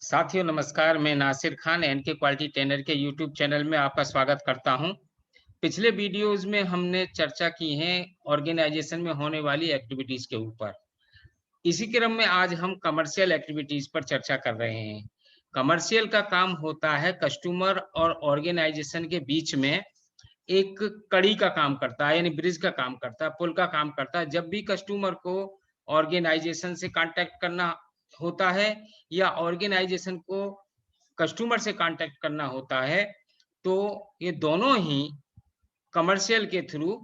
साथियों नमस्कार, मैं Nasir Khan NK quality trainer के यूट्यूब चैनल में आपका स्वागत करता हूं। पिछले वीडियोस में हमने चर्चा की है ऑर्गेनाइजेशन में होने वाली एक्टिविटीज के ऊपर। इसी क्रम में आज हम कमर्शियल एक्टिविटीज पर चर्चा कर रहे हैं। कमर्शियल का काम होता है कस्टमर और ऑर्गेनाइजेशन के बीच में एक कड़ी का काम करता है, यानी ब्रिज का काम करता है, पुल का काम करता है। जब भी कस्टमर को ऑर्गेनाइजेशन से कांटेक्ट करना होता है या ऑर्गेनाइजेशन को कस्टमर से कांटेक्ट करना होता है, तो ये दोनों ही कमर्शियल के थ्रू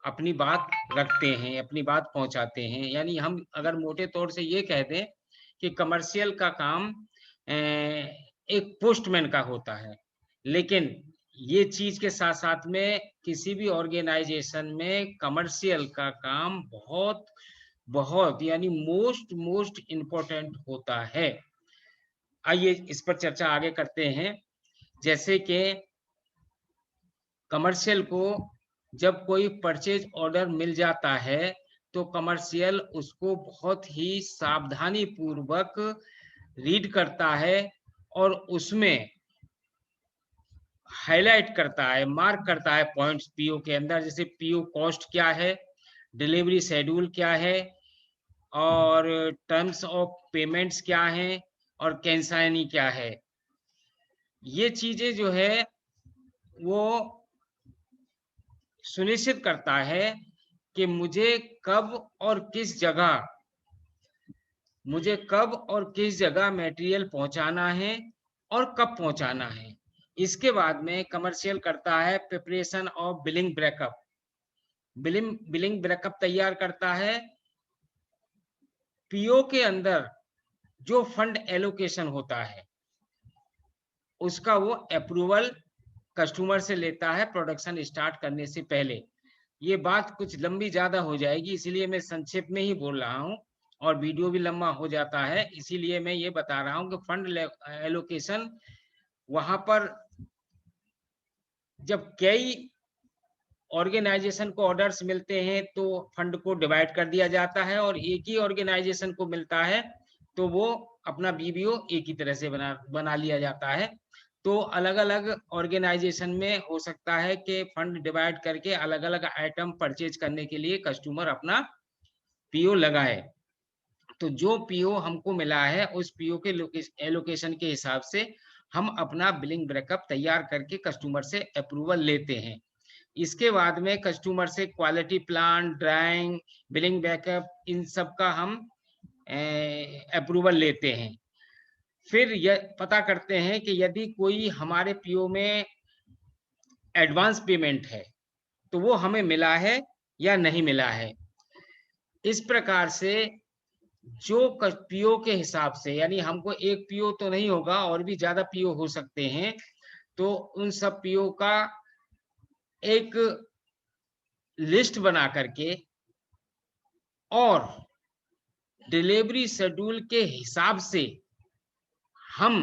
अपनी बात रखते हैं, अपनी बात पहुँचाते हैं। यानी हम अगर मोटे तौर से ये कह दें कि कमर्शियल का काम एक पोस्टमैन का होता है। लेकिन ये चीज़ के साथ-साथ में किसी भी ऑर्गेनाइज़ेशन में कमर्शियल का काम बहुत, बहुत यानी मोस्ट मोस्ट इम्पोर्टेंट होता है। आइए इस पर चर्चा आगे करते हैं। जैसे कि कमर्शियल को जब कोई परचेज़ ऑर्डर मिल जाता है, तो कमर्शियल उसको बहुत ही सावधानी पूर्वक रीड करता है और उसमें हाइलाइट करता है, मार्क करता है पॉइंट्स पीओ के अंदर, जैसे पीओ कॉस्ट क्या है, डिलीवरी शेड्यूल क्या है और टर्म्स ऑफ पेमेंट्स क्या हैं और कंसाइनी क्या है। ये चीज़ें जो है वो सुनिश्चित करता है कि मुझे कब और किस जगह मटेरियल पहुँचाना है और कब पहुँचाना है। इसके बाद में कमर्शियल करता है preparation of billing breakup. Billing breakup तैयार करता है। पीओ के अंदर जो फंड एलोकेशन होता है, उसका वो अप्रूवल कस्टमर से लेता है प्रोडक्शन स्टार्ट करने से पहले। ये बात कुछ लंबी ज़्यादा हो जाएगी, इसीलिए मैं संक्षेप में ही बोल रहा हूँ और वीडियो भी लंबा हो जाता है, इसीलिए मैं ये बता रहा हूँ कि एलोकेशन वहाँ पर जब कई ऑर्गेनाइजेशन को ऑर्डर्स मिलते हैं, तो फंड को डिवाइड कर दिया जाता है और एक ही ऑर्गेनाइजेशन को मिलता है, तो वो अपना बीबीओ एक ही तरह से बना बना लिया जाता है। तो अलग-अलग ऑर्गेनाइजेशन में हो सकता है कि फंड डिवाइड करके अलग-अलग आइटम परचेज़ करने के लिए कस्टमर अपना पीओ लगाए। तो जो पीओ हमको मिला है, उस पीओ के एलोकेशन के हिसाब से हम अपना बिलिंग ब्रेकअप तैयार करके कस्टमर से अप्रूवल लेते हैं। इसके बाद में कस्टमर से quality plan, drawing, billing backup इन सब का हम अप्रूवल लेते हैं। फिर यह पता करते हैं कि यदि कोई हमारे पीओ में एडवांस पेमेंट है, तो वो हमें मिला है या नहीं मिला है। इस प्रकार से जो पीओ के हिसाब से यानी हमको एक पीओ तो नहीं होगा और भी ज़्यादा पीओ हो सकते हैं, तो उन सब पीओ का एक लिस्ट बना करके और डिलीवरी शेड्यूल के हिसाब से हम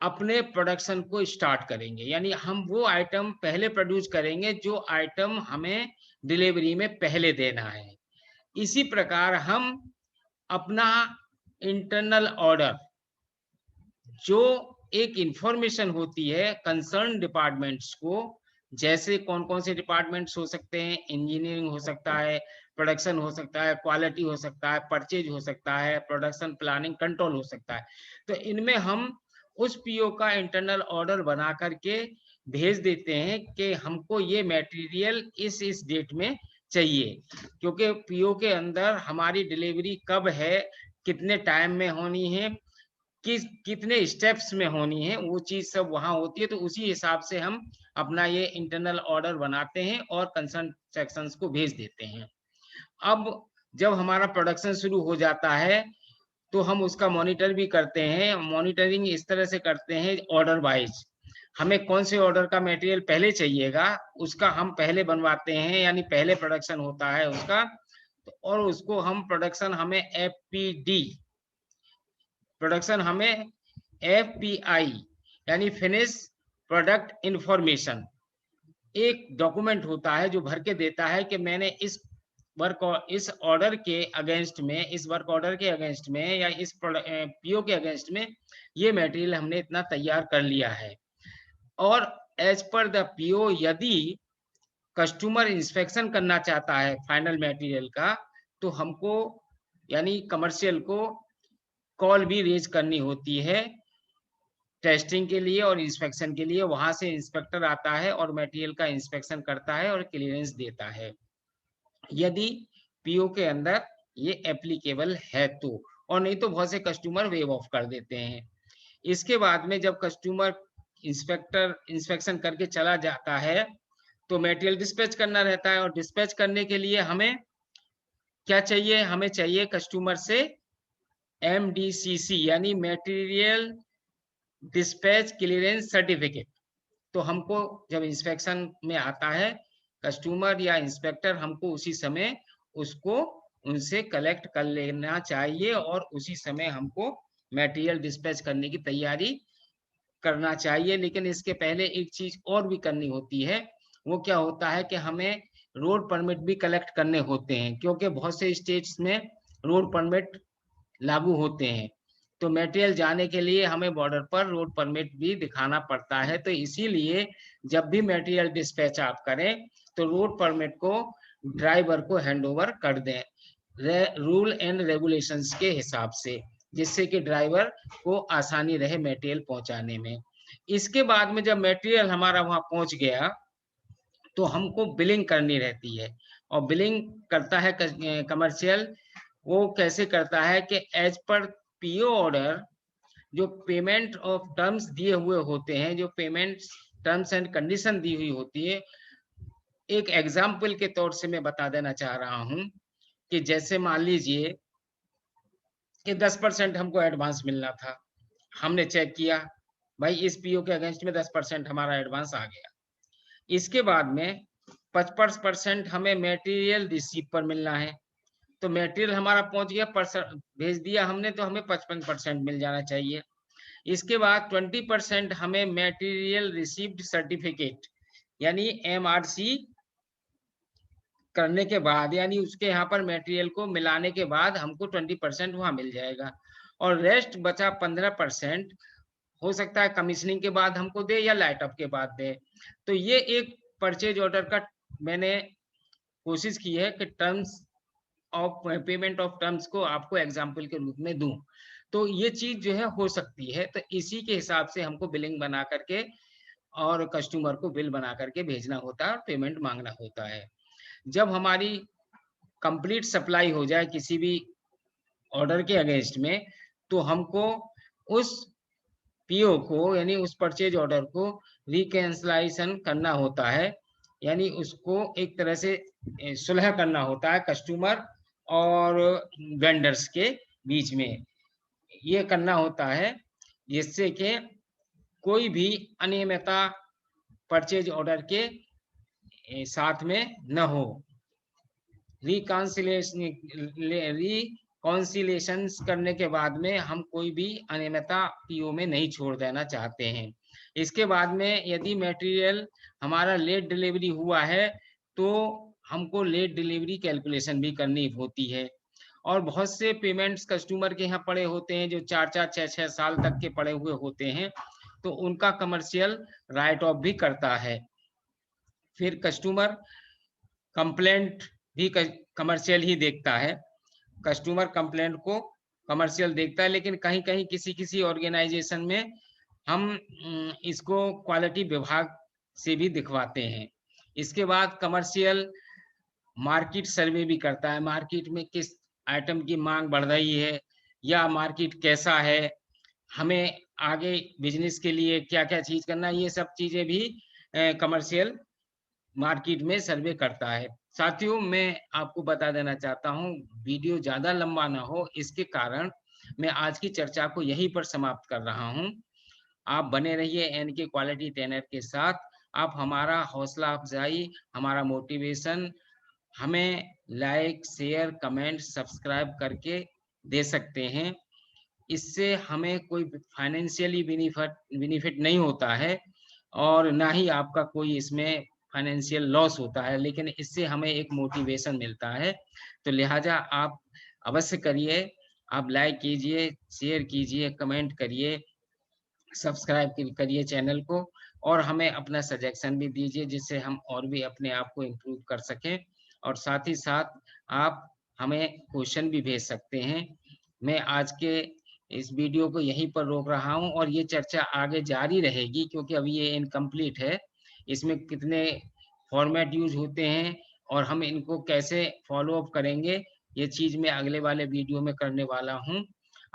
अपने प्रोडक्शन को स्टार्ट करेंगे। यानी हम वो आइटम पहले प्रोड्यूस करेंगे जो आइटम हमें डिलीवरी में पहले देना है। इसी प्रकार हम अपना इंटरनल ऑर्डर जो एक इंफॉर्मेशन होती है कंसर्न डिपार्टमेंट्स को, जैसे कौन-कौन से डिपार्टमेंट्स हो सकते हैं, इंजीनियरिंग हो सकता है, प्रोडक्शन हो सकता है, क्वालिटी हो सकता है, परचेज हो सकता है, प्रोडक्शन प्लानिंग कंट्रोल हो सकता है। तो इनमें हम उस पीओ का इंटरनल ऑर्डर बना कर के भेज देते हैं कि हमको ये मटेरियल इस डेट में चाहिए। क्योंकि पीओ के अंदर हमारी डिलीवरी कब है, कितने टाइम में होनी है, कितने स्टेप्स में होनी है, वो चीज़ सब वहाँ होती है, तो उसी हिसाब से हम अपना ये इंटरनल ऑर्डर बनाते हैं और कंसर्न सेक्शंस को भेज देते हैं। अब जब हमारा प्रोडक्शन शुरू हो जाता है, तो हम उसका मॉनिटर भी करते हैं। मॉनिटरिंग इस तरह से करते हैं ऑर्डर वाइज़। हमें कौन से ऑर्डर का मटेरियल पहले चाहिएगा, उसका हम पहले बनवाते हैं, यानी पहले प्रोडक्शन होता है उसका, और उसको हम प्रोडक्शन हमें एफपीडी प्रोडक्शन हमें एफपीआई यानी फिनिश प्रोडक्ट इंफॉर्मेशन एक डॉक्यूमेंट होता है जो भर के देता है कि मैंने इस इस ऑर्डर के अगेंस्ट में, इस वर्क ऑर्डर के अगेंस्ट में या इस पीओ के अगेंस्ट में ये मटेरियल हमने इतना तैयार कर लिया है। और एज पर द पीओ यदि कस्टमर इंस्पेक्शन करना चाहता है फाइनल मटेरियल का, तो हमको यानी कमर्शियल को कॉल भी रेज करनी होती है टेस्टिंग के लिए और इंस्पेक्शन के लिए। वहां से इंस्पेक्टर आता है और मटेरियल का इंस्पेक्शन करता है और क्लियरेंस देता है, यदि पीओ के अंदर ये एप्लीकेबल है तो, और नहीं तो बहुत से कस्टमर वेव ऑफ कर देते हैं। इसके बाद में जब कस्टमर इंस्पेक्शन करके चला जाता है तो मटेरियल डिस्पैच करना रहता है, और डिस्पैच करने के लिए हमें क्या चाहिए, हमें चाहिए कस्टमर से MDCC यानी मटेरियल डिस्पैच क्लियरेंस सर्टिफिकेट। तो हमको जब इंस्पेक्शन में आता है कस्टमर या इंस्पेक्टर, हमको उसी समय उसको उनसे कलेक्ट कर लेना चाहिए और उसी समय हमको मटेरियल डिस्पैच करने की तैयारी करना चाहिए। लेकिन इसके पहले एक चीज और भी करनी होती है, वो क्या होता है कि हमें रोड परमिट भी कलेक्ट करने होते हैं, क्योंकि बहुत से स्टेट्स में रोड परमिट लागू होते हैं। तो मटेरियल जाने के लिए हमें बॉर्डर पर रोड परमिट भी दिखाना पड़ता है। तो इसीलिए जब भी मटेरियल डिस्पैच आप करें तो रोड परमिट को ड्राइवर को हैंडओवर कर दें रूल एंड रेगुलेशंस के हिसाब से, जिससे कि ड्राइवर को आसानी रहे मटेरियल पहुंचाने में। इसके बाद में जब मटेरियल हमारा वहां पहुंच गया तो हमको बिलिंग करनी रहती है, और बिलिंग करता है कमर्शियल। वो कैसे करता है कि एज पर पीओ ऑर्डर जो पेमेंट ऑफ टर्म्स दिए हुए होते हैं, जो पेमेंट टर्म्स एंड कंडीशन दी हुई होती है, एक एग्जाम्पल के तौर से मैं बता देना चाह रहा हूं कि जैसे मान लीजिए कि 10% हमको एडवांस मिलना था, हमने चेक किया भाई इस पीओ के अगेंस्ट में 10% हमारा एडवांस आ गया। इसके बाद में 55% हमें मटेरियल रिसीव पर मिलना है, तो मटेरियल हमारा पहुंच गया, भेज दिया हमने, तो हमें 55% मिल जाना चाहिए। इसके बाद 20% हमें मटेरियल रिसीव्ड सर्टिफिकेट यानी MRC करने के बाद, यानी उसके यहाँ पर मटेरियल को मिलाने के बाद हमको 20% वहां मिल जाएगा, और रेस्ट बचा 15% हो सकता है कमीशनिंग के बाद हमको दे या लाइट अप के बाद दे। तो ये एक परचेज ऑर्डर का मैंने कोशिश की है कि terms of payment of terms को आपको एग्जाम्पल के रूप में दूं। तो ये चीज जो है हो सकती है, तो इसी के हिसाब से हमको बिलिंग बना करके और कस्टमर को बिल बना करके भेजना होता है और पेमेंट मांगना होता है। जब हमारी कंप्लीट सप्लाई हो जाए किसी भी ऑर्डर के अगेंस्ट में, तो हमको उस पीओ को यानी उस परचेज ऑर्डर को रिकैंसलेशन करना होता है, यानी उसको एक तरह से सुलह करना होता है कस्टमर और वेंडर्स के बीच में। ये करना होता है जिससे कि कोई भी अनियमितता परचेज ऑर्डर के साथ में न हो। रिकॉन्सिलेशन करने के बाद में हम कोई भी अनियमितता पीओ में नहीं छोड़ देना चाहते हैं। इसके बाद में यदि मटेरियल हमारा लेट डिलीवरी हुआ है तो हमको लेट डिलीवरी कैलकुलेशन भी करनी होती है, और बहुत से पेमेंट्स कस्टमर के यहाँ पड़े होते हैं जो 4-4, 6-6 साल तक के पड़े हुए होते हैं, तो उनका कमर्शियल राइट ऑफ भी करता है। फिर कस्टमर कंप्लेंट भी कमर्शियल ही देखता है, कस्टमर कंप्लेंट को कमर्शियल देखता है, लेकिन कहीं कहीं किसी किसी ऑर्गेनाइजेशन में हम इसको क्वालिटी विभाग से भी दिखवाते हैं। इसके बाद कमर्शियल मार्केट सर्वे भी करता है, मार्केट में किस आइटम की मांग बढ़ रही है या मार्केट कैसा है, हमें आगे बिजनेस के लिए क्या क्या चीज करना है, ये सब चीजें भी कमर्शियल मार्केट में सर्वे करता है। साथियों, मैं आपको बता देना चाहता हूं, वीडियो ज्यादा लंबा ना हो इसके कारण मैं आज की चर्चा को यहीं पर समाप्त कर रहा हूं। आप बने रहिए NK क्वालिटी ट्रेनर के साथ। आप हमारा हौसला अफजाई, हमारा मोटिवेशन हमें लाइक, शेयर, कमेंट, सब्सक्राइब करके दे सकते हैं। इससे हमें कोई फाइनेंशियली बेनिफिट नहीं होता है और ना ही आपका कोई इसमें फाइनेंशियल लॉस होता है, लेकिन इससे हमें एक मोटिवेशन मिलता है। तो लिहाजा आप अवश्य करिए, आप लाइक कीजिए, शेयर कीजिए, कमेंट करिए, सब्सक्राइब करिए चैनल को और हमें अपना सजेशन भी दीजिए जिससे हम और भी अपने आप को इम्प्रूव कर सकें। और साथ ही साथ आप हमें क्वेश्चन भी भेज सकते हैं। मैं आज के इस वीडियो को यहीं पर रोक रहा हूँ और ये चर्चा आगे जारी रहेगी क्योंकि अभी ये इनकम्प्लीट है। इसमें कितने फॉर्मेट यूज़ होते हैं और हम इनको कैसे फ़ॉलो अप करेंगे, ये चीज़ मैं अगले वाले वीडियो में करने वाला हूँ।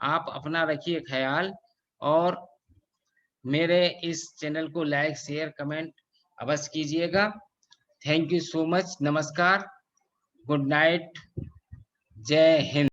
आप अपना रखिए ख़याल और मेरे इस चैनल को लाइक, शेयर, कमेंट अवश्य कीजिएगा। Thank you so much. नमस्कार, गुड नाइट, जय हिंद।